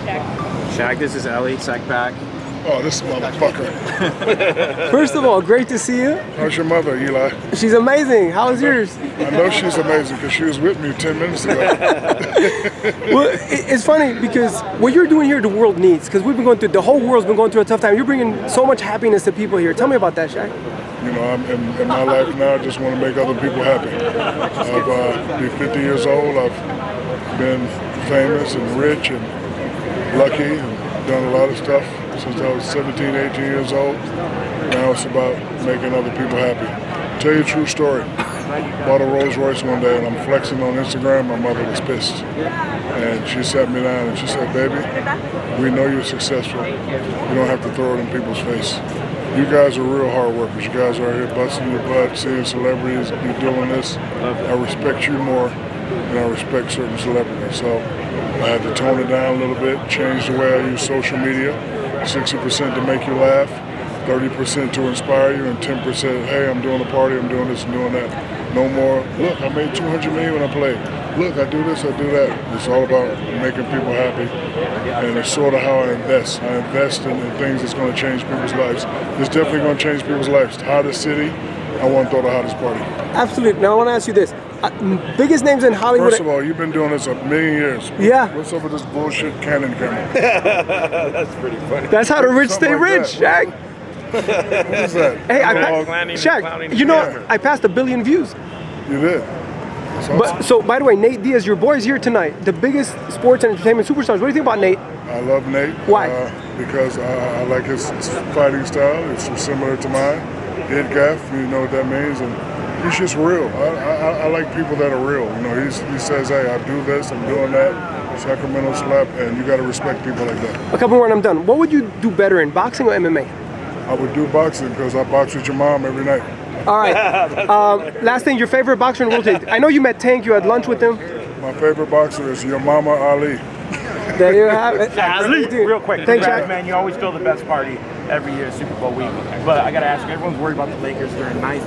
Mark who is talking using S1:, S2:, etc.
S1: Shaq, this is Ellie, Sekpak.
S2: Oh, this motherfucker.
S3: First of all, great to see you.
S2: How's your mother, Eli?
S3: She's amazing. How's yours?
S2: I know she's amazing because she was with me 10 minutes ago.
S3: Well, it's funny because what you're doing here, the world needs. Because we've been going through, the whole world's been going through a tough time. You're bringing so much happiness to people here. Tell me about that, Shaq.
S2: You know, I'm in my life now, I just want to make other people happy. I've been 50 years old. I've been famous and rich and lucky and done a lot of stuff since I was 17, 18 years old. Now it's about making other people happy. Tell you a true story. Bought a Rolls Royce one day and I'm flexing on Instagram. My mother was pissed. And she sat me down and she said, baby, we know you're successful. You don't have to throw it in people's face. You guys are real hard workers. You guys are out here busting your butt, seeing celebrities, you doing this. I respect you more than I respect certain celebrities. So I had to tone it down a little bit, change the way I use social media. 60% to make you laugh, 30% to inspire you, and 10%, hey, I'm doing a party, I'm doing this and doing that. No more, look, I made $200 million when I played. Look, I do this, I do that. It's all about making people happy. And it's sort of how I invest. I invest in things that's going to change people's lives. It's definitely going to change people's lives. Hottest city, I want to throw the hottest party.
S3: Absolutely. Now I want to ask you this. Biggest names in Hollywood.
S2: First of all, you've been doing this a million years.
S3: Yeah.
S2: What's up with this bullshit Canon camera?
S1: That's pretty funny.
S3: That's how the rich stay
S2: Something like
S3: rich,
S2: that.
S3: Shaq.
S2: What is that?
S3: Hey,
S1: Shaq,
S3: Shaq, you know, I passed 1 billion views.
S2: You did. That's awesome.
S3: But so, by the way, Nate Diaz, your boy's here tonight. The biggest sports and entertainment superstars. What do you think about Nate?
S2: I love Nate.
S3: Why?
S2: Because I like his fighting style. It's similar to mine. Head gaff, you know what that means, and he's just real. I like people that are real. You know, he says, hey, I do this, I'm doing that. Sacramento slap, and you got to respect people like that.
S3: A couple more and I'm done. What would you do better in, boxing or MMA?
S2: I would do boxing because I box with your mom every night.
S3: All right. Last thing, your favorite boxer in the world. I know you met Tank. You had lunch with him.
S2: My favorite boxer is your mama Ali.
S3: There you have it.
S4: Real quick,
S3: Thanks,
S4: congrats,
S3: Shaq.
S4: man. You always throw the best party every year, Super Bowl week. But I gotta ask you, everyone's worried about the Lakers. They're in ninth.